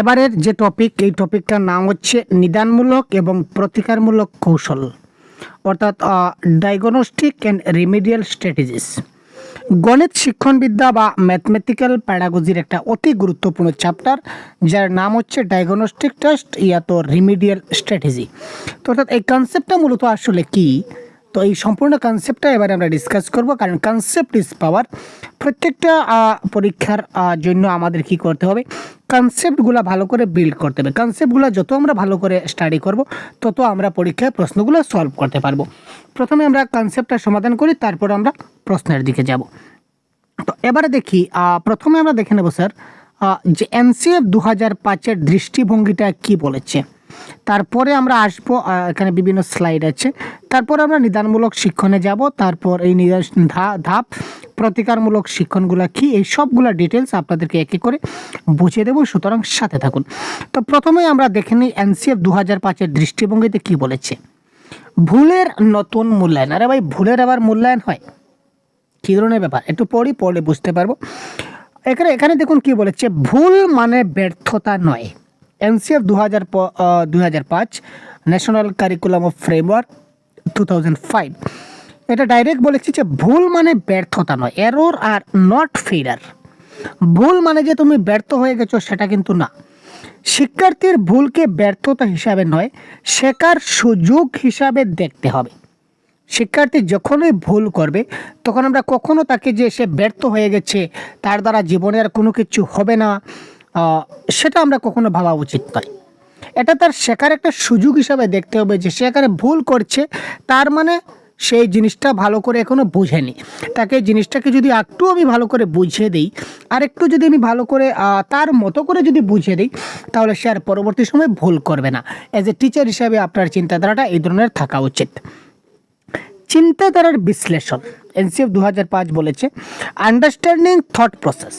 এবারের যে টপিক, এই টপিকটার নাম হচ্ছে নিদানমূলক এবং প্রতিকারমূলক কৌশল, অর্থাৎ ডায়াগনস্টিক অ্যান্ড রিমিডিয়াল স্ট্র্যাটেজিস। গণিত শিক্ষণবিদ্যা বা ম্যাথমেটিক্যাল প্যাডাগজির একটা অতি গুরুত্বপূর্ণ চ্যাপ্টার, যার নাম হচ্ছে ডায়াগনস্টিক টেস্ট তো রিমিডিয়াল স্ট্র্যাটেজি। তো অর্থাৎ এই কনসেপ্টটা মূলত আসলে কি, তো এই সম্পূর্ণ কনসেপ্টটা এবারে আমরা ডিসকাস করব, কারণ কনসেপ্ট ইজ পাওয়ার। প্রত্যেকটা পরীক্ষার জন্য আমাদের কি করতে হবে, কনসেপ্টগুলো ভালো করে বিল্ড করতে হবে। কনসেপ্টগুলো যত আমরা ভালো করে স্টাডি করব, তত আমরা পরীক্ষায় প্রশ্নগুলো সলভ করতে পারবো। প্রথমে আমরা কনসেপ্টটা সমাধান করি, তারপর আমরা প্রশ্নের দিকে যাব। তো এবারে দেখি, প্রথমে আমরা দেখে নেব স্যার যে এনসিএফ 2005-এর দৃষ্টিভঙ্গিটা কি বলেছে। তারপরে আমরা আসবো, এখানে বিভিন্ন স্লাইড আছে। তারপর আমরা নিদানমূলক শিক্ষণে যাব। তারপর এই ধাপ প্রতিকারমূলক শিক্ষণগুলো কি, এই সবগুলো ডিটেলস আপনাদেরকে একে করে বুঝিয়ে দেবো, সুতরাং সাথে থাকুন। তো প্রথমে আমরা দেখে নিই এনসিএফ 2005-এর দৃষ্টিভঙ্গিতে কি বলেছে। ভুলের নতুন মূল্যায়ন। আরে ভাই, ভুলের আবার মূল্যায়ন হয়? কী ধরনের ব্যাপার, একটু পড়লে বুঝতে পারবো। এখানে দেখুন কি বলেছে, ভুল মানে ব্যর্থতা নয়। NCF 2005 national curriculum of framework 2005, এটা ডাইরেক্ট বলেছে যে ভুল মানে ব্যর্থতা নয়, এরর আর নট ফেইলার। ভুল মানে যে তুমি ব্যর্থ হয়ে গেছো সেটা কিন্তু না। শিক্ষার্থীর ভুলকে ব্যর্থতা হিসাবে নয়, শেখার সুযোগ হিসাবে দেখতে হবে। শিক্ষার্থী যখনই ভুল করবে, তখন আমরা কখনো তাকে যে সে ব্যর্থ হয়ে গেছে, তার দ্বারা জীবনে আর কোনো কিছু হবে না, সেটা আমরা কখনো ভাবা উচিত নয়। এটা তার শেখার একটা সুযোগ হিসাবে দেখতে হবে, যে সে এখানে ভুল করছে, তার মানে সেই জিনিসটা ভালো করে এখনও বুঝেনি। তাকে জিনিসটাকে যদি একটু আমি ভালো করে বুঝিয়ে দিই, আর একটু যদি আমি ভালো করে তার মতো করে যদি বুঝিয়ে দিই, তাহলে সে আর পরবর্তী সময় ভুল করবে না। অ্যাজ এ টিচার হিসাবে আপনার চিন্তাধারাটা এই ধরনের থাকা উচিত। চিন্তাধারার বিশ্লেষণ, এনসিএফ 2005 বলেছে আন্ডারস্ট্যান্ডিং থট প্রসেস।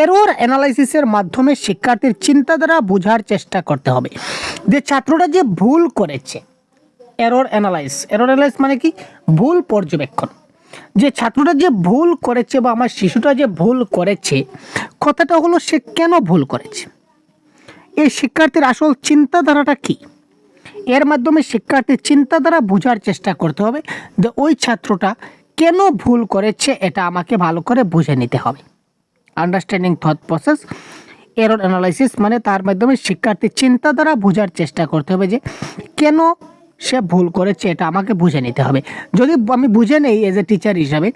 এরর অ্যানালাইসিসের মাধ্যমে শিক্ষার্থীর চিন্তাধারা বোঝার চেষ্টা করতে হবে, যে ছাত্রটা যে ভুল করেছে। এরর অ্যানালাইস মানে কি, ভুল পর্যবেক্ষণ। যে ছাত্রটা যে ভুল করেছে বা আমার শিশুটা যে ভুল করেছে, কথাটা হলো সে কেন ভুল করেছে, এই শিক্ষার্থীর আসল চিন্তাধারাটা কি। এর মাধ্যমে শিক্ষার্থীর চিন্তাধারা বোঝার চেষ্টা করতে হবে, যে ওই ছাত্রটা কেন ভুল করেছে, এটা আমাকে ভালো করে বুঝে নিতে হবে। Understanding thought process, error analysis মানে তার মাধ্যমে শিক্ষার্থীর চিন্তাধারা বোঝার চেষ্টা করতে হবে, যে কেন সে ভুল করেছে, এটা আমাকে বুঝে নিতে হবে। যদি আমি বুঝে নেই এজ এ টিচার হিসাবে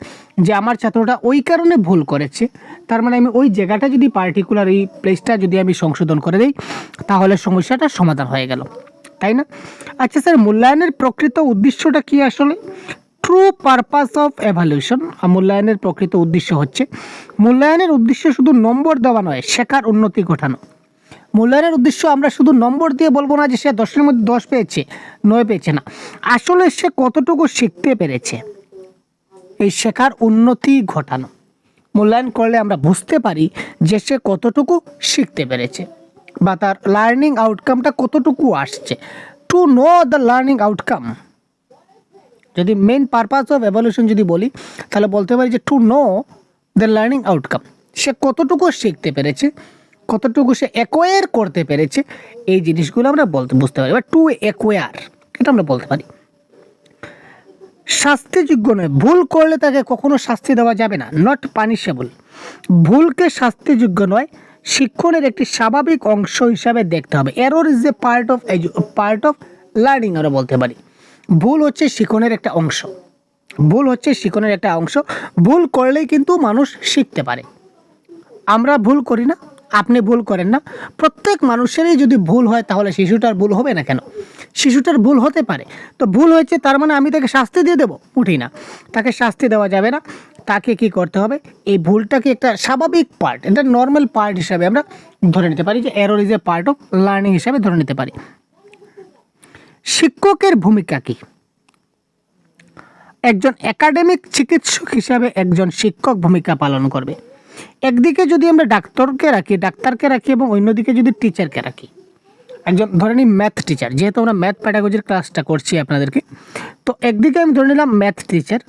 যে আমার ছাত্রটা ওই কারণে ভুল করেছে, তার মানে আমি ওই জায়গাটা যদি পার্টিকুলার এই প্লেসটা যদি আমি সংশোধন করে দিই, তাহলে সমস্যাটা সমাধান হয়ে গেল, তাই না? আচ্ছা স্যার, মূল্যায়নের প্রকৃত উদ্দেশ্যটা কি আসলে? True purpose of evaluation. মূল্যায়নের প্রকৃত উদ্দেশ্য হচ্ছে, মূল্যায়নের উদ্দেশ্য শুধু নম্বর দেওয়া নয়, শেখার উন্নতি ঘটানো। মূল্যায়নের উদ্দেশ্য আমরা শুধু নম্বর দিয়ে বলবো না যে সে 10-এর মধ্যে 10 পেয়েছে, 9 পেয়েছে না। আসলে সে কতটুকু শিখতে পেরেছে, এই শেখার উন্নতি ঘটানো। মূল্যায়ন করলে আমরা বুঝতে পারি যে সে কতটুকু শিখতে পেরেছে বা তার লার্নিং আউটকামটা কতটুকু আসছে। To know the learning outcome, যদি মেইন পারপাস অফ এভলিউশন যদি বলি, তাহলে বলতে পারি যে to know the learning outcome, সে কতটুকু শিখতে পেরেছে, কতটুকু সে অ্যাকোয়ার করতে পেরেছে, এই জিনিসগুলো আমরা বুঝতে পারি, বা টু অ্যাকোয়ার, এটা আমরা বলতে পারি। শাস্তিযোগ্য নয়, ভুল করলে তাকে কখনো শাস্তি দেওয়া যাবে না, নট পানিশেবল। ভুলকে শাস্তিযোগ্য নয়, শিক্ষণের একটি স্বাভাবিক অংশ হিসাবে দেখতে হবে। Error is a part of learning, আমরা বলতে পারি। ভুল হচ্ছে শিক্ষণের একটা অংশ, ভুল করলেই কিন্তু মানুষ শিখতে পারে। আমরা ভুল করি না, আপনি ভুল করেন না, প্রত্যেক মানুষেরই যদি ভুল হয়, তাহলে শিশুটার ভুল হবে না কেন? শিশুটার ভুল হতে পারে। তো ভুল হয়েছে তার মানে আমি তাকে শাস্তি দিয়ে দেবো? উঠি না, তাকে শাস্তি দেওয়া যাবে না। তাকে কি করতে হবে, এই ভুলটাকে একটা স্বাভাবিক পার্ট, এটা নর্মাল পার্ট হিসাবে আমরা ধরে নিতে পারি, যে error is a part of learning হিসাবে ধরে নিতে পারি। শিক্ষকের ভূমিকা কি? একজন একাডেমিক চিকিৎসক হিসাবে একজন শিক্ষক ভূমিকা পালন করবে। একদিকে যদি আমরা ডাক্তারকে রাখি এবং অন্যদিকে যদি টিচারকে রাখি, একজন ধরে নিই ম্যাথ টিচার, যেহেতু আমরা ম্যাথ প্যাডাগজির ক্লাসটা করছি আপনাদেরকে, তো একদিকে আমি ধরে নিলাম ম্যাথ টিচার,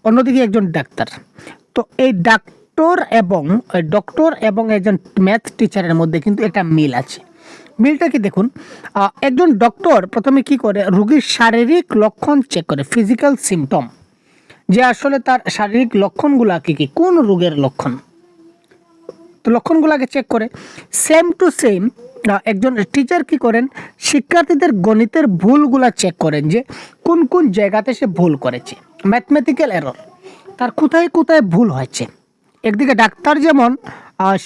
অন্যদিকে একজন ডাক্তার। তো এই ডক্টর এবং একজন ম্যাথ টিচারের মধ্যে কিন্তু একটা মিল আছে। মিলটা কি দেখুন, একজন ডক্টর প্রথমে কি করে, রোগীর শারীরিক লক্ষণ চেক করে, ফিজিক্যাল সিমটম, যে আসলে তার শারীরিক লক্ষণগুলা কী কী, কোন রোগের লক্ষণ, তো লক্ষণগুলোকে চেক করে। সেম টু সেম একজন টিচার কি করেন, শিক্ষার্থীদের গণিতের ভুলগুলা চেক করেন, যে কোন কোন জায়গাতে সে ভুল করেছে, ম্যাথমেটিক্যাল এরর, তার কোথায় কোথায় ভুল হয়েছে। একদিকে ডাক্তার যেমন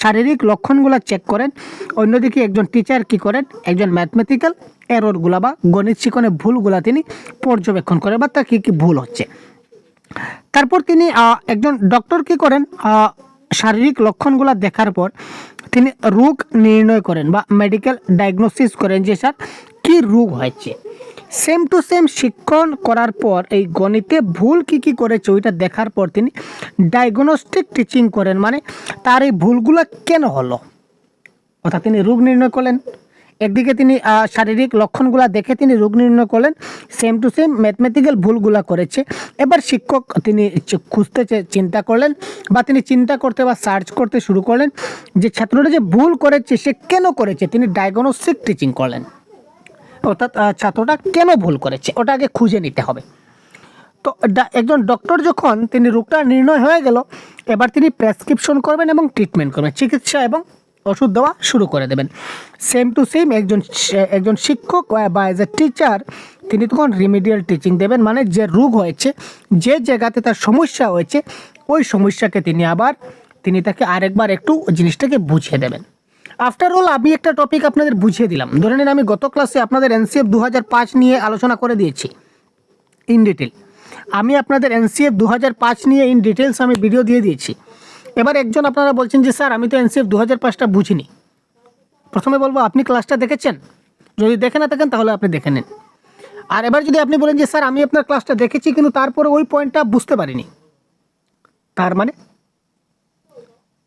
শারীরিক লক্ষণগুলো চেক করেন, অন্যদিকে একজন টিচার কি করেন, একজন ম্যাথমেটিক্যাল এররগুলা বা গণিত শিক্ষণের ভুলগুলা তিনি পর্যবেক্ষণ করেন, বা তার কী কী ভুল হচ্ছে। তারপর তিনি একজন ডক্টর কি করেন, শারীরিক লক্ষণগুলো দেখার পর তিনি রোগ নির্ণয় করেন বা মেডিকেল ডায়াগনোসিস করেন, যে স্যার কী রোগ হয়েছে। সেম টু সেম শিক্ষণ করার পর এই গণিতে ভুল কী কী করেছে ওইটা দেখার পর তিনি ডায়াগনস্টিক টিচিং করেন, মানে তার এই ভুলগুলো কেন হলো, অর্থাৎ তিনি রোগ নির্ণয় করলেন। একদিকে তিনি শারীরিক লক্ষণগুলো দেখে তিনি রোগ নির্ণয় করলেন, সেম টু সেম ম্যাথমেটিক্যাল ভুলগুলো করেছে। এবার শিক্ষক তিনি খুঁজতে চিন্তা করলেন, বা তিনি চিন্তা করতে বা সার্চ করতে শুরু করলেন যে ছাত্রটা যে ভুল করেছে সে কেন করেছে, তিনি ডায়াগনস্টিক টিচিং করলেন, অর্থাৎ ছাত্রটা কেন ভুল করেছে ওটা আগে খুঁজে নিতে হবে। তো একজন ডক্টর যখন তিনি রোগটা নির্ণয় হয়ে গেল, এবার তিনি প্রেসক্রিপশন করবেন এবং ট্রিটমেন্ট করবেন, চিকিৎসা এবং ওষুধ দেওয়া শুরু করে দেবেন। সেম টু সেম একজন শিক্ষক বা এজ এ টিচার তিনি তখন রিমিডিয়াল টিচিং দেবেন, মানে যে রোগ হয়েছে, যে জায়গাতে তার সমস্যা হয়েছে, ওই সমস্যাকে তিনি তাকে আরেকবার একটু জিনিসটাকে বুঝিয়ে দেবেন। আফটার অল আমি একটা টপিক আপনাদের বুঝিয়ে দিলাম, ধরে নিন আমি গত ক্লাসে আপনাদের এনসিএফ 2005 নিয়ে আলোচনা করে দিয়েছি ইন ডিটেল। আমি আপনাদের এনসিএফ 2005 নিয়ে ইন ডিটেলস আমি ভিডিও দিয়ে দিয়েছি। এবার একজন আপনারা বলছেন যে স্যার আমি তো এনসিএফ 2005টা বুঝিনি। প্রথমে বলবো আপনি ক্লাসটা দেখেছেন, যদি দেখে না থাকেন তাহলে আপনি দেখে নিন। আর এবার যদি আপনি বলেন যে স্যার আমি আপনার ক্লাসটা দেখেছি কিন্তু তারপরে ওই পয়েন্টটা বুঝতে পারিনি,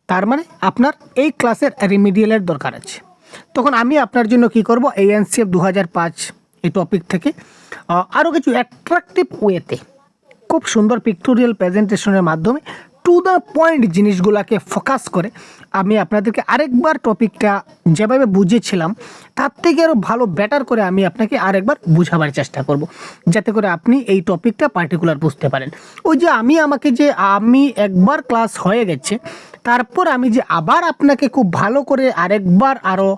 তার মানে আপনার এই ক্লাসের রিমিডিয়ালের দরকার আছে। তখন আমি আপনার জন্য কি করব, এই এনসিএফ 2005 এই টপিক থেকে আরও কিছু অ্যাট্রাকটিভ ওয়েতে খুব সুন্দর পিক্টোরিয়াল প্রেজেন্টেশনের মাধ্যমে টু দ্য পয়েন্ট জিনিসগুলোকে ফোকাস করে আমি আপনাদেরকে আরেকবার টপিকটা যেভাবে বুঝিয়েছিলাম তার থেকে আরও ভালো বেটার করে আমি আপনাকে আরেকবার বুঝাবার চেষ্টা করব, যাতে করে আপনি এই টপিকটা পার্টিকুলার বুঝতে পারেন। ওই যে আমি একবার ক্লাস হয়ে গেছে, তারপর আমি যে আবার আপনাকে খুব ভালো করে আরেকবার আরও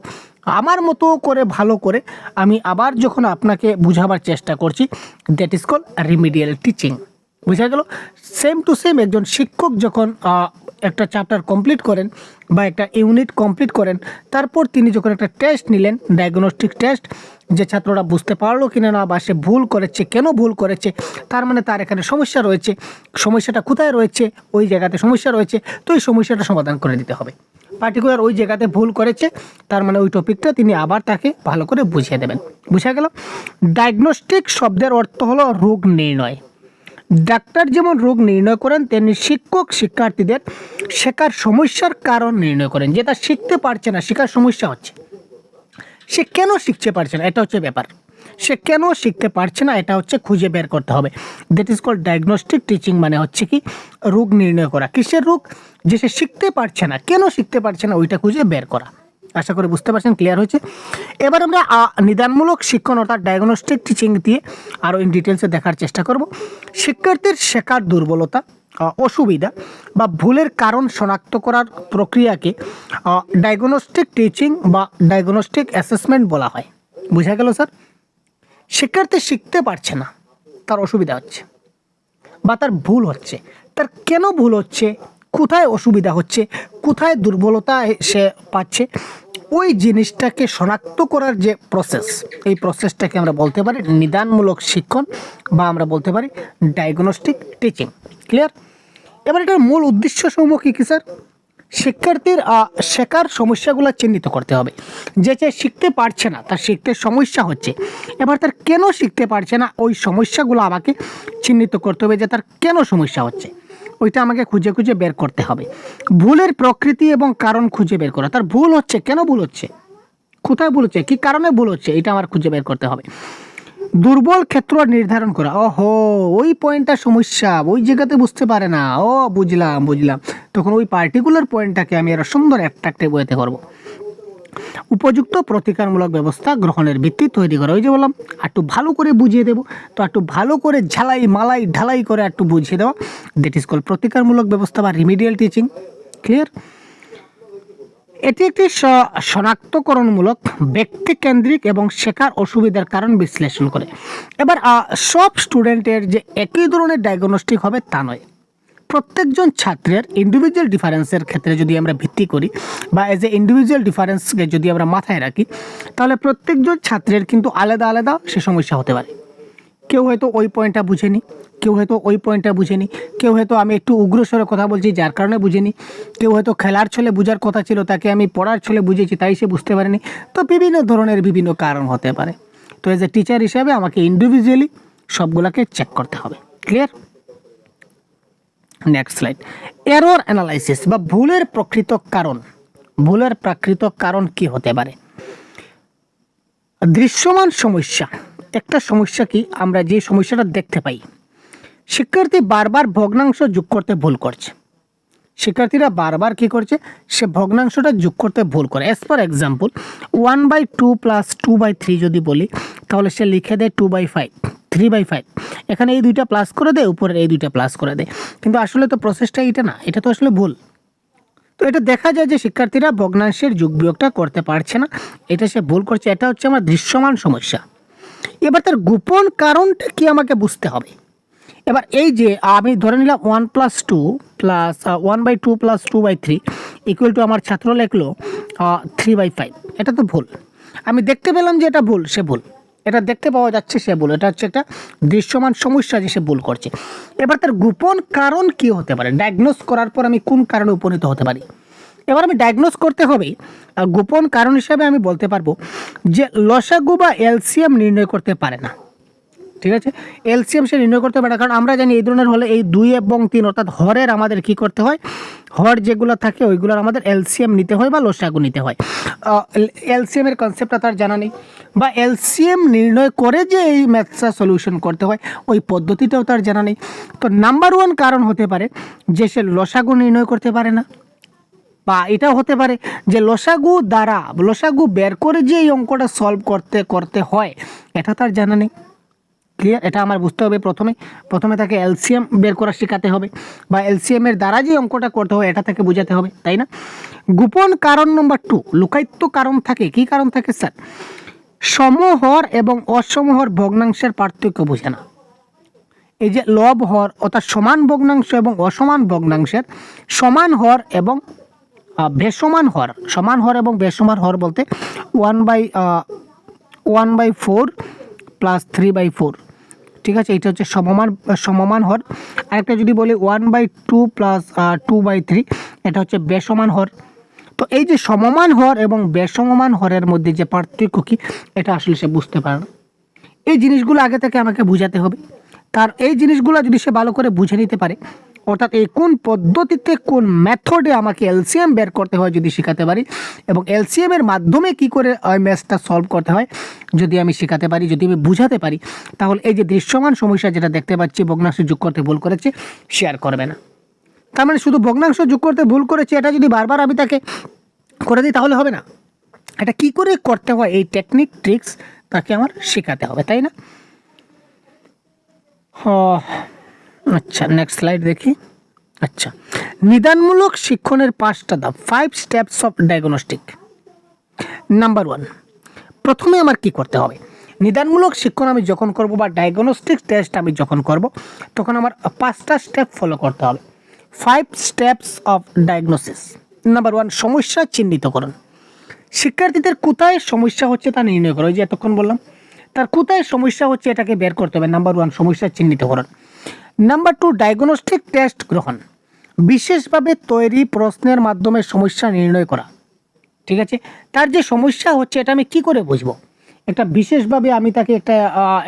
আমার মতো করে ভালো করে আমি আবার যখন আপনাকে বুঝাবার চেষ্টা করছি, that is call remedial teaching. বুঝা গেল? সেম টু সেম একজন শিক্ষক যখন একটা চ্যাপ্টার কমপ্লিট করেন বা একটা ইউনিট কমপ্লিট করেন, তারপর তিনি যখন একটা টেস্ট নিলেন, ডায়াগনস্টিক টেস্ট, যে ছাত্ররা বুঝতে পারলো কিনা না, বা সে ভুল করেছে, কেন ভুল করেছে, তার মানে তার এখানে সমস্যা রয়েছে, সমস্যাটা কোথায় রয়েছে, ওই জায়গাতে সমস্যা রয়েছে, তো এই সমস্যাটা সমাধান করে দিতে হবে। পার্টিকুলার ওই জায়গাতে ভুল করেছে, তার মানে ওই টপিকটা তিনি আবার তাকে ভালো করে বুঝিয়ে দেবেন। বুঝা গেল? ডায়াগনস্টিক শব্দের অর্থ হলো রোগ নির্ণয়। ডাক্তার যেমন রোগ নির্ণয় করেন, তেমনি শিক্ষক শিক্ষার্থীদের শেখার সমস্যার কারণ নির্ণয় করেন, যেটা শিখতে পারছে না, শেখার সমস্যা হচ্ছে, সে কেন শিখতে পারছে না, এটা হচ্ছে ব্যাপার। সে কেন শিখতে পারছে না এটা হচ্ছে খুঁজে বের করতে হবে। That is called diagnostic teaching, মানে হচ্ছে কি রোগ নির্ণয় করা। কিসের রোগ? যে সে শিখতে পারছে না, কেন শিখতে পারছে না ওইটা খুঁজে বের করা। আশা করি বুঝতে পারছেন, ক্লিয়ার হয়েছে। এবার আমরা নিদানমূলক শিক্ষণ অর্থাৎ ডায়াগনস্টিক টিচিং দিয়ে আরও ইন ডিটেলসে দেখার চেষ্টা করব। শিক্ষার্থীর শেখার দুর্বলতা, অসুবিধা বা ভুলের কারণ শনাক্ত করার প্রক্রিয়াকে ডায়াগনস্টিক টিচিং বা ডায়াগনস্টিক অ্যাসেসমেন্ট বলা হয়। বুঝা গেল স্যার? শিক্ষার্থী শিখতে পারছে না, তার অসুবিধা হচ্ছে বা তার ভুল হচ্ছে, তার কেন ভুল হচ্ছে, কোথায় অসুবিধা হচ্ছে, কোথায় দুর্বলতা সে পাচ্ছে, ওই জিনিসটাকে শনাক্ত করার যে প্রসেস, এই প্রসেসটাকে আমরা বলতে পারি নিদানমূলক শিক্ষণ বা আমরা বলতে পারি ডায়াগনস্টিক টিচিং। ক্লিয়ার? এবার এটার মূল উদ্দেশ্য সমূহ কী কী স্যার? শিক্ষার্থীর শেখার সমস্যাগুলো চিহ্নিত করতে হবে। যে শিখতে পারছে না, তার শিখতে সমস্যা হচ্ছে, এবার তার কেন শিখতে পারছে না ওই সমস্যাগুলো আমাকে চিহ্নিত করতে হবে, যে তার কেন সমস্যা হচ্ছে ওইটা আমাকে খুঁজে খুঁজে বের করতে হবে। ভুলের প্রকৃতি এবং কারণ খুঁজে বের করা, তার ভুল হচ্ছে, কেন ভুল হচ্ছে, কোথায় ভুল হচ্ছে, কী কারণে ভুল হচ্ছে, এটা আমার খুঁজে বের করতে হবে। দুর্বল ক্ষেত্র নির্ধারণ করা, ওহো ওই পয়েন্টটা সমস্যা, ওই জায়গাতে বুঝতে পারে না, ও বুঝলাম, তখন ওই পার্টিকুলার পয়েন্টটাকে আমি আরও সুন্দর অ্যাট্রাক্টিভ ওয়েতে করবো। উপযুক্ত প্রতিকারমূলক ব্যবস্থা গ্রহণের ভিত্তি তৈরি করা। ওই যে বললাম একটু ভালো করে বুঝিয়ে দেবো, তো একটু ভালো করে ঝালাই মালাই ঢালাই করে একটু বুঝিয়ে দেওয়া, দ্যাট ইজ কল প্রতিকারমূলক ব্যবস্থা বা রিমিডিয়াল টিচিং। ক্লিয়ার? এটি একটি শনাক্তকরণমূলক, ব্যক্তিকেন্দ্রিক এবং শেখার অসুবিধার কারণ বিশ্লেষণ করে। এবার সব স্টুডেন্টের যে একই ধরনের ডায়াগনস্টিক হবে তা নয়। প্রত্যেকজন ছাত্রের ইন্ডিভিজুয়াল ডিফারেন্সের ক্ষেত্রে যদি আমরা ভিত্তি করি বা এজ এ ইন্ডিভিজুয়াল ডিফারেন্সকে যদি আমরা মাথায় রাখি, তাহলে প্রত্যেকজন ছাত্রের কিন্তু আলাদা আলাদা সে সমস্যা হতে পারে। কেউ হয়তো ওই পয়েন্টটা বুঝেনি, কেউ হয়তো ওই পয়েন্টটা বুঝেনি, কেউ হয়তো আমি একটু উগ্রস্বরে কথা বলছি যার কারণে বুঝেনি, কেউ হয়তো খেলার ছলে বোঝার কথা ছিল তাকে আমি পড়ার ছলে বুঝেছি তাই সে বুঝতে পারেনি। তো বিভিন্ন ধরনের বিভিন্ন কারণ হতে পারে। তো এজ এ টিচার হিসাবে আমাকে ইন্ডিভিজুয়ালি সবগুলোকে চেক করতে হবে। Clear? Next slide. Error analysis বা ভুলের প্রকৃত কারণ। ভুলের প্রাকৃত কারণ কি হতে পারে? দৃশ্যমান সমস্যা। একটা সমস্যা কি, আমরা যে সমস্যাটা দেখতে পাই, শিক্ষার্থী বারবার ভগ্নাংশ যোগ করতে ভুল করছে। শিক্ষার্থীরা বারবার কি করছে, সে ভগ্নাংশটা যোগ করতে ভুল করে। অ্যাজ ফর এক্সাম্পল 1/2 + 2/3 যদি বলি, তাহলে সে লিখে দেয় 2/5, 3/5। এখানে এই দুইটা প্লাস করে দেয়, উপরের এই দুইটা প্লাস করে দেয়, কিন্তু আসলে তো প্রসেসটা এটা না, এটা তো আসলে ভুল। তো এটা দেখা যায় যে শিক্ষার্থীরা ভগ্নাংশের যোগ বিয়োগটা করতে পারছে না, এটা সে ভুল করছে। এটা হচ্ছে আমার দৃশ্যমান সমস্যা। এবার তার গোপন কারণটা কি আমাকে বুঝতে হবে। এবার এই যে আমি ধরে নিলাম 1+2 + 1/2 + 2/3 = আমার ছাত্র লিখলো 3/5। এটা তো ভুল। আমি দেখতে পেলাম যে এটা ভুল, সে ভুল। এটা দেখতে পাওয়া যাচ্ছে সে ভুল। এটা হচ্ছে একটা দৃশ্যমান সমস্যা যে সে ভুল করছে। এবার তার গোপন কারণ কি হতে পারে, ডায়াগনোস করার পর আমি কোন কারণে উপনীত হতে পারি। এবার আমি ডায়াগনোস করতে হবে, গোপন কারণ হিসাবে আমি বলতে পারবো যে লসাগু বা এলসিএম নির্ণয় করতে পারে না। ঠিক আছে, এলসিএম সে নির্ণয় করতে পারে না, কারণ আমরা জানি এই ধরনের হলে এই 2 এবং 3 অর্থাৎ হরের আমাদের কি করতে হয়, হর যেগুলো থাকে ওইগুলোর আমাদের এলসিএম নিতে হয় বা লসাগু নিতে হয়। এলসিএম এর কনসেপ্টটা তার জানা নেই, বা এলসিএম নির্ণয় করে যে এই ম্যাথসটা সলিউশন করতে হয় ওই পদ্ধতিটাও তার জানা নেই। তো নাম্বার 1 কারণ হতে পারে যে সে লসাগু নির্ণয় করতে পারে না, বা এটাও হতে পারে যে লসাগু বের করে যে এই অঙ্কটা সলভ করতে হয় এটা তার জানা নেই। ক্লিয়ার? এটা আমার বুঝতে হবে। প্রথমে তাকে এলসিএম বের করা শেখাতে হবে, বা এলসিএম এর দ্বারা যে অঙ্কটা করতে হয় এটা তাকে বোঝাতে হবে, তাই না? গোপন কারণ নম্বর 2, লুকায়িত কারণ থাকে। কি কারণ থাকে স্যার? সমহর এবং অসমহর ভগ্নাংশের পার্থক্য বোঝে না। এই যে লব হর অর্থাৎ সমান ভগ্নাংশ এবং অসমান ভগ্নাংশের সমান হর এবং বেসমান হর। সমান হর এবং বেসমান হর বলতে 1/4 + 3/4। ঠিক আছে, এটা হচ্ছে সমমান হর। আরেকটা যদি বলি 1/2 + 2/3, এটা হচ্ছে বেসমান হর। তো এই যে সমমান হর এবং বেসমমান হরের মধ্যে যে পার্থক্য কি, এটা আসলে সে বুঝতে পারে না। এই জিনিসগুলো আগে থেকে আমাকে বুঝাতে হবে। তার এই জিনিসগুলো যদি সে ভালো করে বুঝে নিতে পারে, অর্থাৎ এই কোন পদ্ধতিতে কোন মেথডে আমাকে এলসিএম বের করতে হয় যদি শেখাতে পারি, এবং এলসিএম এর মাধ্যমে কি করে ওই ম্যাথটা সলভ করতে হয় যদি আমি শেখাতে পারি, যদি আমি বুঝাতে পারি, তাহলে এই যে দৃশ্যমান সমস্যা যেটা দেখতে পাচ্ছি ভগ্নাংশ যোগ করতে ভুল করেছে, শেয়ার করবে না। তার মানে শুধু ভগ্নাংশ যোগ করতে ভুল করেছে এটা যদি বারবার আমি তাকে করে দিই তাহলে হবে না। এটা কি করে করতে হয় এই টেকনিক ট্রিক্স তাকে আমার শেখাতে হবে, তাই না? আচ্ছা, নেক্সট স্লাইড দেখি। আচ্ছা, নিদানমূলক শিক্ষণের 5টা ধাপ, 5 স্টেপস অফ ডায়াগনস্টিক। নাম্বার 1, প্রথমে আমার কি করতে হবে, নিদানমূলক শিক্ষণ আমি যখন করব বা ডায়াগনস্টিক টেস্ট আমি যখন করব তখন আমার 5টা স্টেপ ফলো করতে হবে। 5 স্টেপস অফ ডায়াগনোসিস। নাম্বার 1, সমস্যা চিহ্নিতকরণ। শিক্ষার্থীদের কোথায় সমস্যা হচ্ছে তা নির্ণয় করো। ওই যে এতক্ষণ বললাম তার কোথায় সমস্যা হচ্ছে এটাকে বের করতে হবে। নাম্বার 1, সমস্যা চিহ্নিতকরণ। নাম্বার 2, ডায়াগনস্টিক টেস্ট গ্রহণ। বিশেষভাবে তৈরি প্রশ্নের মাধ্যমে সমস্যা নির্ণয় করা। ঠিক আছে, তার যে সমস্যা হচ্ছে এটা আমি কি করে বুঝবো, একটা বিশেষভাবে আমি তাকে একটা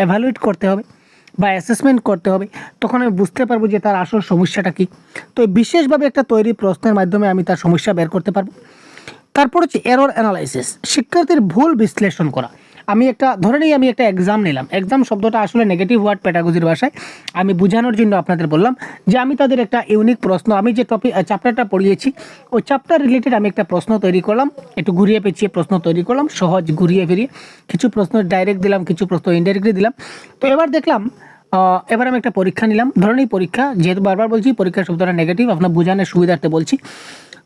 এভালুয়েট করতে হবে বা অ্যাসেসমেন্ট করতে হবে, তখন আমি বুঝতে পারবো যে তার আসল সমস্যাটা কি। তো বিশেষভাবে একটা তৈরি প্রশ্নের মাধ্যমে আমি তার সমস্যা বের করতে পারবো। তারপর হচ্ছে এরর অ্যানালাইসিস, শিক্ষার্থীর ভুল বিশ্লেষণ করা। আমি একটা ধরে নিই, আমি একটা এক্সাম নিলাম। এক্সাম শব্দটা আসলে নেগেটিভ ওয়ার্ড পেডাগজির ভাষায়। আমি বোঝানোর জন্য আপনাদের বললাম যে আমি তাদের একটা ইউনিক প্রশ্ন, আমি যে চ্যাপ্টারটা পড়িয়েছি ওই চ্যাপ্টার রিলেটেড আমি একটা প্রশ্ন তৈরি করলাম, একটু ঘুরিয়ে পেঁচিয়ে প্রশ্ন তৈরি করলাম, সহজ ঘুরিয়ে ফিরিয়ে। কিছু প্রশ্ন ডাইরেক্ট দিলাম, কিছু প্রশ্ন ইনডাইরেক্টলি দিলাম। তো এবার দেখলাম, এবার আমি একটা পরীক্ষা নিলাম। ধরুন এই পরীক্ষা, যেহেতু বারবার বলছি পরীক্ষা শব্দটা নেগেটিভ, আপনার বোঝানোর সুবিধার্থে বলছি।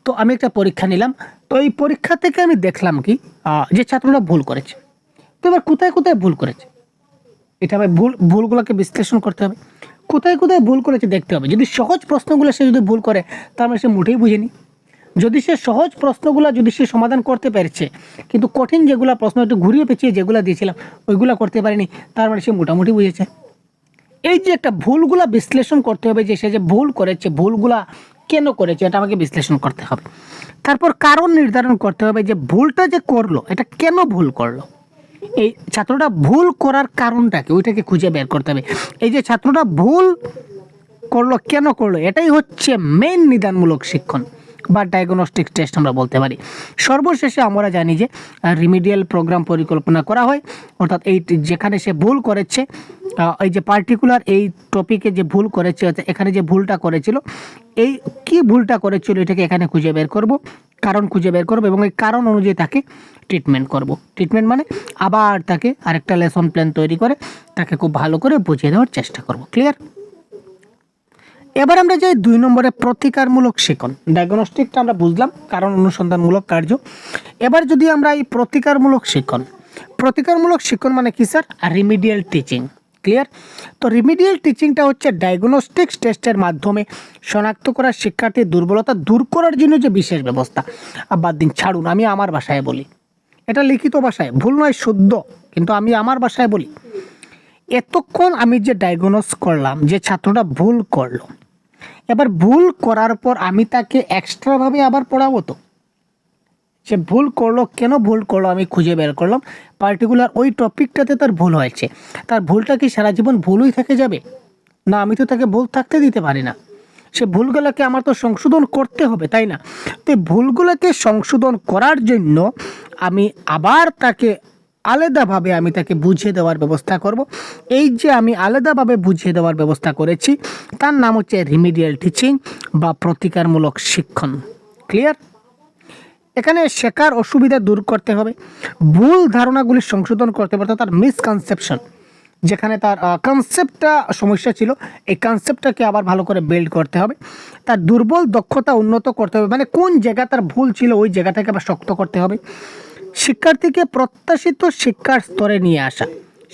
তো আমি একটা পরীক্ষা নিলাম। তো এই পরীক্ষা থেকে আমি দেখলাম কি যে ছাত্ররা ভুল করেছে। তো এবার কোথায় কোথায় ভুল করেছে এটা আমি ভুলগুলোকে বিশ্লেষণ করতে হবে। কোথায় কোথায় ভুল করেছে দেখতে হবে। যদি সহজ প্রশ্নগুলো সে যদি ভুল করে তার মানে সে মুঠেই বুঝেনি। যদি সে সহজ প্রশ্নগুলো যদি সে সমাধান করতে পেরেছে, কিন্তু কঠিন যেগুলো প্রশ্ন একটু ঘুরিয়ে পেঁচিয়ে যেগুলো দিয়েছিলাম ওইগুলো করতে পারেনি, তার মানে সে মোটামুটি বুঝেছে। এই যে একটা ভুলগুলা বিশ্লেষণ করতে হবে, যে সে যে ভুল করেছে ভুলগুলা কেন করেছে এটা আমাকে বিশ্লেষণ করতে হবে। তারপর কারণ নির্ধারণ করতে হবে যে ভুলটা যে করলো এটা কেন ভুল করলো, এই ছাত্রটা ভুল করার কারণটা কি ওইটাকে খুঁজে বের করতে হবে। এই যে ছাত্রটা ভুল করলো কেন করলো, এটাই হচ্ছে মেইন নিদানমূলক শিক্ষণ বা ডায়াগনস্টিক টেস্ট আমরা বলতে পারি। সর্বশেষে আমরা জানি যে রিমিডিয়াল প্রোগ্রাম পরিকল্পনা করা হয়, অর্থাৎ এই যেখানে সে ভুল করেছে, এই যে পার্টিকুলার এই টপিকে যে ভুল করেছে, এখানে যে ভুলটা করেছিল, এই কি ভুলটা করেছিল এটাকে এখানে খুঁজে বের করব, কারণ খুঁজে বের করব এবং এই কারণ অনুযায়ী তাকে ট্রিটমেন্ট করব। ট্রিটমেন্ট মানে আবার তাকে আরেকটা লেসন প্ল্যান তৈরি করে তাকে খুব ভালো করে বুঝিয়ে দেওয়ার চেষ্টা করব। ক্লিয়ার? এবার আমরা যাই 2 নম্বরে প্রতিকারমূলক শিক্ষণ। ডায়াগনস্টিকটা আমরা বুঝলাম, কারণ অনুসন্ধানমূলক কার্য। এবার যদি আমরা এই প্রতিকারমূলক শিক্ষণ মানে কি স্যার? Remedial teaching. ক্লিয়ার? তো রিমিডিয়াল টিচিংটা হচ্ছে ডায়াগনস্টিক্স টেস্টের মাধ্যমে শনাক্ত করা শিক্ষার্থীর দুর্বলতা দূর করার জন্য যে বিশেষ ব্যবস্থা। বাদ দিন, ছাড়ুন, আমি আমার ভাষায় বলি। এটা লিখিত ভাষায় ভুল নয়, শুদ্ধ, কিন্তু আমি আমার ভাষায় বলি। এতক্ষণ আমি যে ডায়াগনোস করলাম যে ছাত্রটা ভুল করলো, এবার ভুল করার পর আমি তাকে এক্সট্রাভাবে আবার পড়াবো? তো সে ভুল করলো, কেন ভুল করলো আমি খুঁজে বের করলাম। পার্টিকুলার ওই টপিকটাতে তার ভুল হয়েছে, তার ভুলটা কি সারা জীবন ভুলই থেকে যাবে? না, আমি তো তাকে ভুল থাকতে দিতে পারি না। সে ভুলগুলোকে আমার তো সংশোধন করতে হবে, তাই না? তো এই ভুলগুলোকে সংশোধন করার জন্য আমি আবার তাকে আলাদাভাবে আমি তাকে বুঝিয়ে দেওয়ার ব্যবস্থা করব। এই যে আমি আলাদাভাবে বুঝিয়ে দেওয়ার ব্যবস্থা করেছি তার নাম হচ্ছে রিমিডিয়াল টিচিং বা প্রতিকারমূলক শিক্ষণ। ক্লিয়ার? এখানে শেখার অসুবিধা দূর করতে হবে, ভুল ধারণাগুলি সংশোধন করতে হবে, অর্থাৎ তার মিসকনসেপশন, যেখানে তার কনসেপ্টটা সমস্যা ছিল এই কনসেপ্টটাকে আবার ভালো করে বিল্ড করতে হবে। তার দুর্বল দক্ষতা উন্নত করতে হবে, মানে কোন জায়গা তার ভুল ছিল ওই জায়গাটাকে আবার শক্ত করতে হবে। শিক্ষার্থীকে প্রত্যাশিত শিক্ষার স্তরে নিয়ে আসা,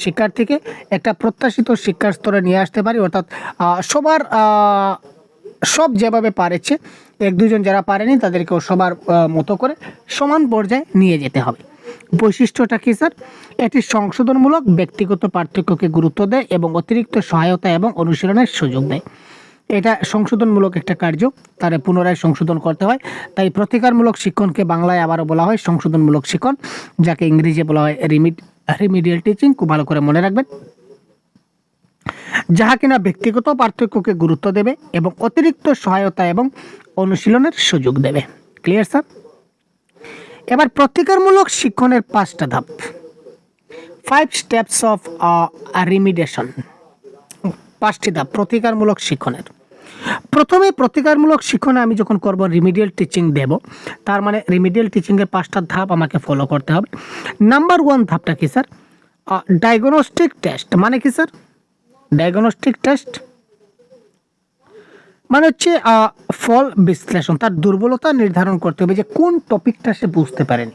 শিক্ষার্থীকে একটা প্রত্যাশিত শিক্ষার স্তরে নিয়ে আসতে পারি, অর্থাৎ সব যেভাবে পারেছে, 1-2 জন যারা পারেনি তাদেরকেও সবার মতো করে সমান পর্যায়ে নিয়ে যেতে হবে। বৈশিষ্ট্যটা কি স্যার? এটি সংশোধনমূলক, ব্যক্তিগত পার্থক্যকে গুরুত্ব দেয় এবং অতিরিক্ত সহায়তা এবং অনুশীলনের সুযোগ দেয়। এটা সংশোধনমূলক একটা কার্য, তার পুনরায় সংশোধন করতে হয়। তাই প্রতিকারমূলক শিক্ষণকে বাংলায় আবারও বলা হয় সংশোধনমূলক শিক্ষণ, যাকে ইংরেজিতে বলা হয় রিমিডিয়াল টিচিং। খুব ভালো করে মনে রাখবেন, যাহা কিনা ব্যক্তিগত পার্থক্যকে গুরুত্ব দেবে এবং অতিরিক্ত সহায়তা এবং অনুশীলনের সুযোগ দেবে। Clear sir? এবার প্রতিকারমূলক শিক্ষণের 5টা ধাপ, 5 স্টেপস অফ রিমিডিয়েশন। 5টি ধাপ প্রতিকারমূলক শিক্ষণের। প্রথমে প্রতিকারমূলক শিক্ষণে আমি যখন করব রিমিডিয়াল টিচিং দেব, তার মানে রিমিডিয়াল টিচিংয়ের 5টা ধাপ আমাকে ফলো করতে হবে। নাম্বার 1 ধাপটা কি স্যার? Diagnostic test. মানে কি স্যার? ডায়াগনস্টিক টেস্ট মানে হচ্ছে ফল বিশ্লেষণ, তার দুর্বলতা নির্ধারণ করতে হবে যে কোন টপিকটা সে বুঝতে পারেনি,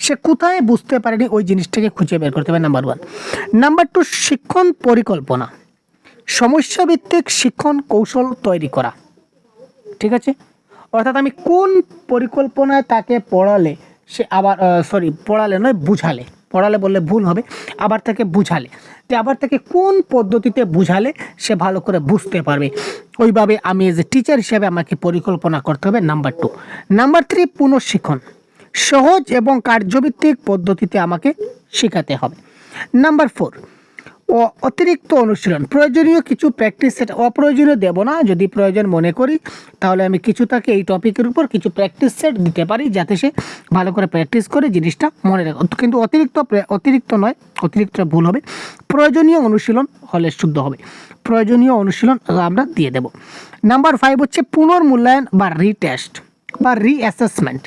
সে কোথায় বুঝতে পারেনি ওই জিনিসটাকে খুঁজে বের করতে হবে। নাম্বার 1। নাম্বার 2 শিক্ষণ পরিকল্পনা, সমস্যাভিত্তিক শিক্ষণ কৌশল তৈরি করা। ঠিক আছে? অর্থাৎ আমি কোন পরিকল্পনায় তাকে পড়ালে সে আবার পড়ালে নয় বুঝালে, পড়ালে বললে ভুল হবে, আবার তাকে বুঝালে, তো আবার তাকে কোন পদ্ধতিতে বুঝালে সে ভালো করে বুঝতে পারবে, ওইভাবে আমি এজ এ টিচার হিসেবে আমাকে পরিকল্পনা করতে হবে। নাম্বার 2। নাম্বার 3 পুনঃশিক্ষণ, সহজ এবং কার্যভিত্তিক পদ্ধতিতে আমাকে শেখাতে হবে। নাম্বার 4 অতিরিক্ত অনুশীলন, প্রয়োজনীয় কিছু প্র্যাকটিস সেট, অপ্রয়োজনীয় দেব না। যদি প্রয়োজন মনে করি তাহলে আমি কিছু তাকে এই টপিকের উপর কিছু প্র্যাকটিস সেট দিতে পারি, যাতে সে ভালো করে প্র্যাকটিস করে জিনিসটা মনে রাখে। কিন্তু অতিরিক্ত নয়, অতিরিক্ত ভুল হবে। প্রয়োজনীয় অনুশীলন হলে শুদ্ধ হবে। প্রয়োজনীয় অনুশীলন আমরা দিয়ে দেব। নাম্বার 5 হচ্ছে পুনর্মূল্যায়ন বা রিটেস্ট বা রিঅ্যাসেসমেন্ট।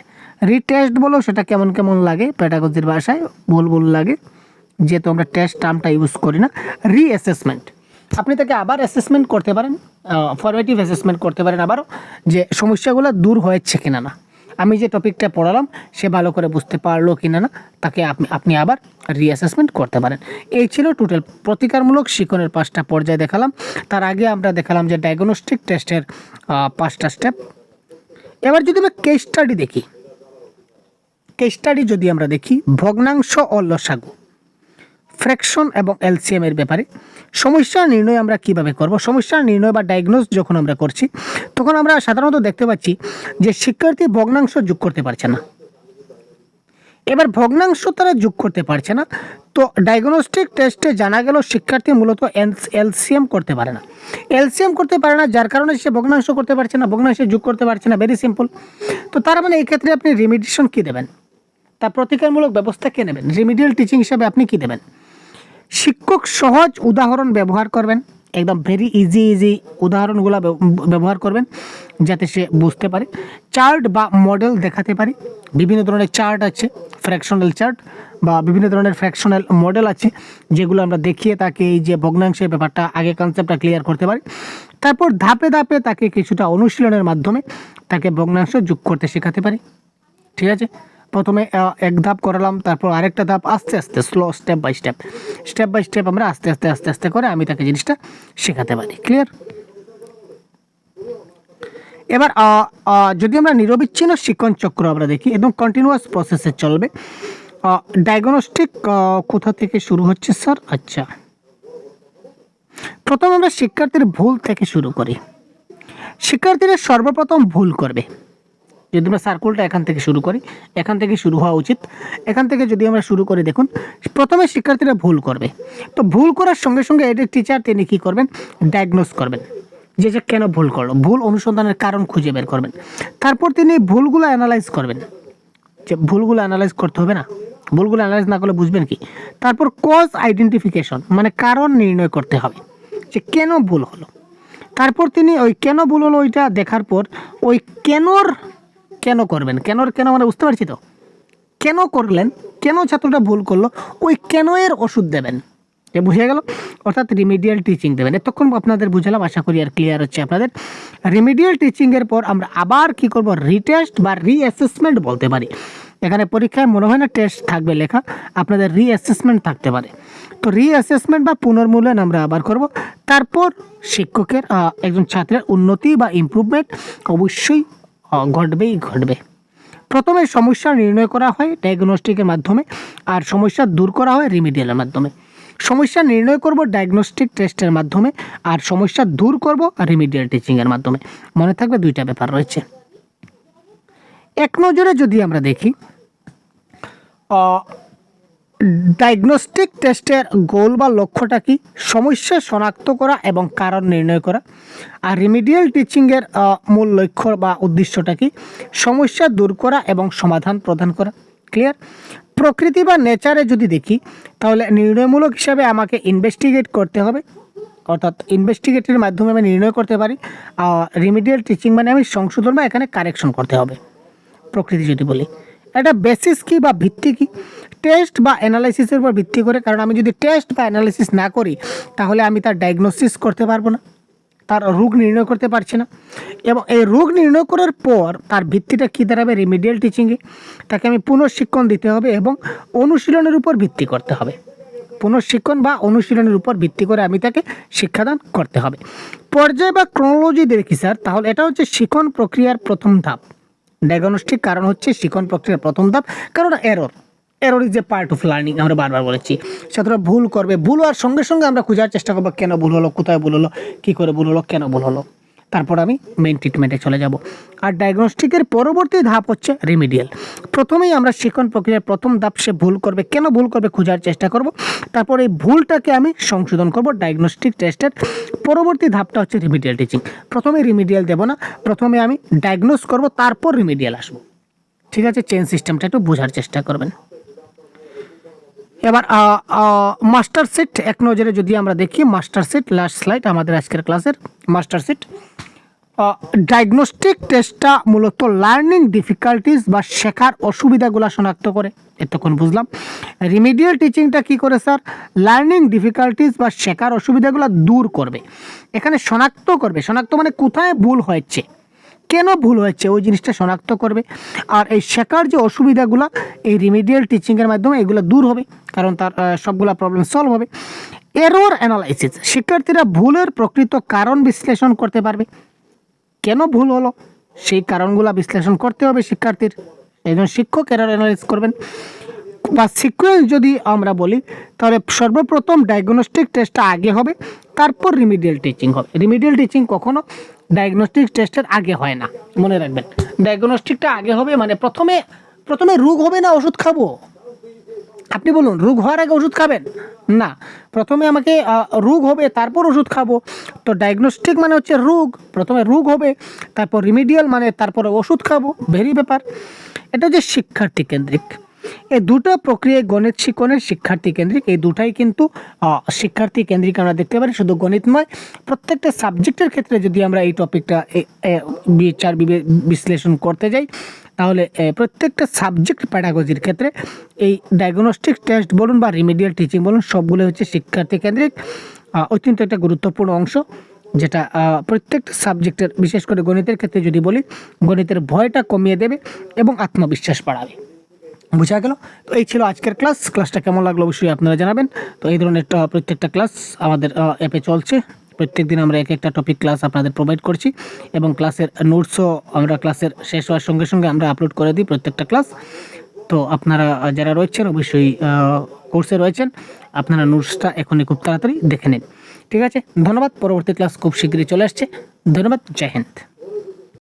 রিটেস্ট বলো, সেটা কেমন কেমন লাগে, পেডাগজির ভাষায় ভুল লাগে, যেহেতু আমরা টেস্ট টার্মটা ইউজ করি না। রিঅ্যাসেসমেন্ট, আপনি তাকে আবার অ্যাসেসমেন্ট করতে পারেন, ফরমেটিভ অ্যাসেসমেন্ট করতে পারেন আবারও, যে সমস্যাগুলো দূর হয়েছে কিনা না, আমি যে টপিকটা পড়ালাম সে ভালো করে বুঝতে পারলো কিনা না, তাকে আপনি আবার রিঅ্যাসেসমেন্ট করতে পারেন। এই ছিল টোটাল প্রতিকারমূলক শিক্ষণের 5টা পর্যায় দেখালাম। তার আগে আমরা দেখালাম যে ডায়াগনস্টিক টেস্টের 5টা স্টেপ। এবার যদি আমরা কেস স্টাডি দেখি, কেস স্টাডি যদি আমরা দেখি ভগ্নাংশ ও লসাগু, ফ্র্যাকশন এবং এলসিএম এর ব্যাপারে সমস্যা নির্ণয় আমরা কিভাবে করব। সমস্যা নির্ণয় বা ডায়াগনোস যখন আমরা করছি, তখন আমরা সাধারণত দেখতে পাচ্ছি যে শিক্ষার্থী ভগ্নাংশ যোগ করতে পারছে না। এবার ভগ্নাংশ তারা যোগ করতে পারছে না, তো ডায়াগনস্টিক টেস্টে জানা গেল শিক্ষার্থী মূলত এলসিএম করতে পারে না। এলসিএম করতে পারে না, যার কারণে সে ভগ্নাংশ করতে পারছে না, ভগ্নাংশে যোগ করতে পারছে না। Very simple. তো তার মানে এই ক্ষেত্রে আপনি রিমিডিয়েশন কী দেবেন, তার প্রতিকারমূলক ব্যবস্থা কে নেবেন, রিমিডিয়াল টিচিং হিসাবে আপনি কী দেবেন। শিক্ষক সহজ উদাহরণ ব্যবহার করবেন, একদম ভেরি ইজি উদাহরণগুলো ব্যবহার করবেন যাতে সে বুঝতে পারে। চার্ট বা মডেল দেখাতে পারি, বিভিন্ন ধরনের চার্ট আছে, ফ্র্যাকশনাল চার্ট বা বিভিন্ন ধরনের ফ্র্যাকশনাল মডেল আছে, যেগুলো আমরা দেখিয়ে তাকে এই যে ভগ্নাংশের ব্যাপারটা আগে কনসেপ্টটা ক্লিয়ার করতে পারি। তারপর ধাপে ধাপে তাকে কিছুটা অনুশীলনের মাধ্যমে তাকে ভগ্নাংশ যোগ করতে শেখাতে পারি। ঠিক আছে, প্রথমে এক ধাপ করালাম, তারপর আরেকটা ধাপ, আস্তে আস্তে স্লো, স্টেপ বাই স্টেপ আমরা আস্তে আস্তে করে আমি তাকে জিনিসটা শেখাতে পারি। ক্লিয়ার? এবার যদি আমরা নিরবিচ্ছিন্ন শিক্ষণ চক্র আমরা দেখি, একদম কন্টিনিউয়াস প্রসেসে চলবে। ডায়াগনস্টিক কোথা থেকে শুরু হচ্ছে স্যার? আচ্ছা, প্রথম আমরা শিক্ষার্থীর ভুল থেকে শুরু করি। শিক্ষার্থীরা সর্বপ্রথম ভুল করবে। যদি আমরা সার্কুলটা এখান থেকে শুরু করি, এখান থেকে শুরু হওয়া উচিত। এখান থেকে যদি আমরা শুরু করি, দেখুন প্রথমে শিক্ষার্থীরা ভুল করবে। তো ভুল করার সঙ্গে সঙ্গে এদের টিচার তিনি কী করবেন, ডায়াগনোস করবেন যে কেন ভুল করলো, ভুল অনুসন্ধানের কারণ খুঁজে বের করবেন। তারপর তিনি ভুলগুলো অ্যানালাইজ করবেন, যে ভুলগুলো অ্যানালাইজ করতে হবে না, ভুলগুলো অ্যানালাইজ না করলে বুঝবেন কি। তারপর কজ আইডেন্টিফিকেশন, মানে কারণ নির্ণয় করতে হবে যে কেন ভুল হলো। তারপর তিনি ওই কেন ভুল হলো ওইটা দেখার পর ওই কেন করবেন, কেন মানে বুঝতে পারছি তো, কেন করলেন, কেন ছাত্রটা ভুল করলো, ওই কেন এর ওষুধ দেবেন। এ বুঝে গেল, অর্থাৎ রিমিডিয়াল টিচিং দেবেন। এতক্ষণ আপনাদের বুঝালাম, আশা করি আর ক্লিয়ার হচ্ছে আপনাদের। রিমিডিয়াল টিচিংয়ের পর আমরা আবার কি করব, রিটেস্ট বা রিঅ্যাসেসমেন্ট বলতে পারি। এখানে পরীক্ষায় মনে হয় না টেস্ট থাকবে লেখা, আপনাদের রিঅ্যাসেসমেন্ট থাকতে পারে। তো রিঅ্যাসেসমেন্ট বা পুনর্মূল্যায়ন আমরা আবার করব। তারপর শিক্ষকের একজন ছাত্রের উন্নতি বা ইমপ্রুভমেন্ট অবশ্যই ঘটবে। প্রথমে সমস্যা নির্ণয় করা হয় ডায়াগনস্টিকের মাধ্যমে, আর সমস্যা দূর করা হয় রিমিডিয়ালের মাধ্যমে। সমস্যা নির্ণয় করব ডায়াগনস্টিক টেস্টের মাধ্যমে, আর সমস্যা দূর করব রিমিডিয়াল টিচিংয়ের মাধ্যমে। মনে থাকবে দুইটা ব্যাপার রয়েছে। এক নজরে যদি আমরা দেখি, ডায়াগনস্টিক টেস্টের গোল বা লক্ষ্যটা কি, সমস্যা শনাক্ত করা এবং কারণ নির্ণয় করা। আর রিমিডিয়াল টিচিংয়ের মূল লক্ষ্য বা উদ্দেশ্যটা কি, সমস্যা দূর করা এবং সমাধান প্রদান করা। ক্লিয়ার? প্রকৃতি বা নেচারে যদি দেখি, তাহলে নির্ণয়মূলক হিসাবে আমাকে ইনভেস্টিগেট করতে হবে, অর্থাৎ ইনভেস্টিগেটের মাধ্যমে আমি নির্ণয় করতে পারি। রিমিডিয়াল টিচিং মানে আমি সংশোধন বা এখানে কারেকশন করতে হবে। প্রকৃতি যদি বলি, এটা বেসিস কি বা ভিত্তি কি, টেস্ট বা অ্যানালাইসিসের উপর ভিত্তি করে। কারণ আমি যদি টেস্ট বা অ্যানালাইসিস না করি, তাহলে আমি তার ডায়াগনোসিস করতে পারবো না, তার রোগ নির্ণয় করতে পারছি না। এবং এই রোগ নির্ণয় করার পর তার ভিত্তিটা কী দাঁড়াবে, রিমিডিয়াল টিচিংয়ে তাকে আমি পুনঃশিক্ষণ দিতে হবে এবং অনুশীলনের উপর ভিত্তি করতে হবে। পুনঃশিক্ষণ বা অনুশীলনের উপর ভিত্তি করে আমি তাকে শিক্ষাদান করতে হবে। পর্যায় বা ক্রোনোলজি দেখি স্যার, তাহলে এটা হচ্ছে শিক্ষণ প্রক্রিয়ার প্রথম ধাপ। ডায়াগনস্টিক কারণ হচ্ছে শিক্ষণ প্রক্রিয়ার প্রথম ধাপ, কারণ error is a part of learning. আমরা বারবার বলেছি, ছাত্ররা ভুল করবে, ভুল হওয়ার সঙ্গে সঙ্গে আমরা খোঁজার চেষ্টা করবো কেন ভুল হলো, কোথায় ভুল হলো, কী করে ভুল হলো, কেন ভুল হলো। তারপর আমি মেইন ট্রিটমেন্টে চলে যাব। আর ডায়াগনস্টিকের পরবর্তী ধাপ হচ্ছে রিমিডিয়াল। প্রথমেই আমরা শিক্ষণ প্রক্রিয়ার প্রথম ধাপ, সে ভুল করবে, কেন ভুল করবে খোঁজার চেষ্টা করব, তারপর এই ভুলটাকে আমি সংশোধন করব। ডায়াগনস্টিক টেস্টের পরবর্তী ধাপটা হচ্ছে রিমিডিয়াল টিচিং। প্রথমে রিমিডিয়াল দেব না, প্রথমে আমি ডায়াগনোস করব, তারপর রিমিডিয়াল আসবো। ঠিক আছে, চেন সিস্টেমটা একটু বোঝার চেষ্টা করবেন। এবার মাস্টার সেট এক নজরে যদি আমরা দেখি, মাস্টার সেট লাস্ট স্লাইড আমাদের আজকের ক্লাসের মাস্টার সেট। ডায়াগনস্টিক টেস্টটা মূলত লার্নিং ডিফিকাল্টিস বা শেখার অসুবিধাগুলো শনাক্ত করে, এতক্ষণ বুঝলাম। রিমিডিয়াল টিচিংটা কি করে স্যার? লার্নিং ডিফিকাল্টিস বা শেখার অসুবিধাগুলো দূর করবে, এখানে শনাক্ত করবে। শনাক্ত মানে কোথায় ভুল হয়েছে, কেন ভুল হয়েছে, ওই জিনিসটা শনাক্ত করবে। আর এই শেখার যে অসুবিধাগুলো এই রিমিডিয়াল টিচিংয়ের মাধ্যমে এগুলো দূর হবে, কারণ তার সবগুলা প্রবলেম সলভ হবে। এরর অ্যানালাইসিস, শিক্ষার্থীরা ভুলের প্রকৃত কারণ বিশ্লেষণ করতে পারবে। কেন ভুল হলো সেই কারণগুলো বিশ্লেষণ করতে হবে শিক্ষার্থীর, এই জন্য শিক্ষক এরর অ্যানালাইসিস করবেন। বা সিকোয়েন্স যদি আমরা বলি, তাহলে সর্বপ্রথম ডায়াগনস্টিক টেস্টটা আগে হবে, তারপর রিমিডিয়াল টিচিং হবে। রিমিডিয়াল টিচিং কখনো ডায়াগনস্টিক টেস্টের আগে হয় না, মনে রাখবেন। ডায়াগনস্টিকটা আগে হবে, মানে প্রথমে রোগ হবে না ওষুধ খাবো? আপনি বলুন, রোগ হওয়ার আগে ওষুধ খাবেন না, প্রথমে আমাকে রোগ হবে তারপর ওষুধ খাবো। তো ডায়াগনস্টিক মানে হচ্ছে রোগ, প্রথমে রোগ হবে, তারপর রিমিডিয়াল মানে তারপরে ওষুধ খাবো, ভেরি ব্যাপার। এটা হচ্ছে শিক্ষার্থী কেন্দ্রিক। এই দুটো প্রক্রিয়ায় গণিত শিক্ষণের শিক্ষার্থী কেন্দ্রিক, এই দুটাই কিন্তু শিক্ষার্থী কেন্দ্রিক আমরা দেখতে পারি। শুধু গণিত নয়, প্রত্যেকটা সাবজেক্টের ক্ষেত্রে যদি আমরা এই টপিকটা বিচার বিশ্লেষণ করতে যাই, তাহলে প্রত্যেকটা সাবজেক্ট প্যাডাগজির ক্ষেত্রে এই ডায়াগনস্টিক টেস্ট বলুন বা রিমিডিয়াল টিচিং বলুন, সবগুলো হচ্ছে শিক্ষার্থী কেন্দ্রিক। অত্যন্ত একটা গুরুত্বপূর্ণ অংশ, যেটা প্রত্যেকটা সাবজেক্টের, বিশেষ করে গণিতের ক্ষেত্রে যদি বলি, গণিতের ভয়টা কমিয়ে দেবে এবং আত্মবিশ্বাস বাড়াবে। বোঝা গেল? তো এই ছিল আজকের ক্লাসটা কেমন লাগলো অবশ্যই আপনারা জানাবেন। তো এই ধরনের প্রত্যেকটা ক্লাস আমাদের অ্যাপে চলছে, প্রত্যেক দিন আমরা এক একটা টপিক ক্লাস আপনাদের প্রোভাইড করছি, এবং ক্লাসের নোটসও আমরা ক্লাসের শেষ হওয়ার সঙ্গে সঙ্গে আমরা আপলোড করে দিই প্রত্যেকটা ক্লাস। তো আপনারা যারা রয়েছেন অবশ্যই কোর্সে রয়েছেন, আপনারা নোটসটা এখনই খুব তাড়াতাড়ি দেখে নিন। ঠিক আছে, ধন্যবাদ। পরবর্তী ক্লাস খুব শীঘ্রই চলে আসছে। ধন্যবাদ, জয় হিন্দ।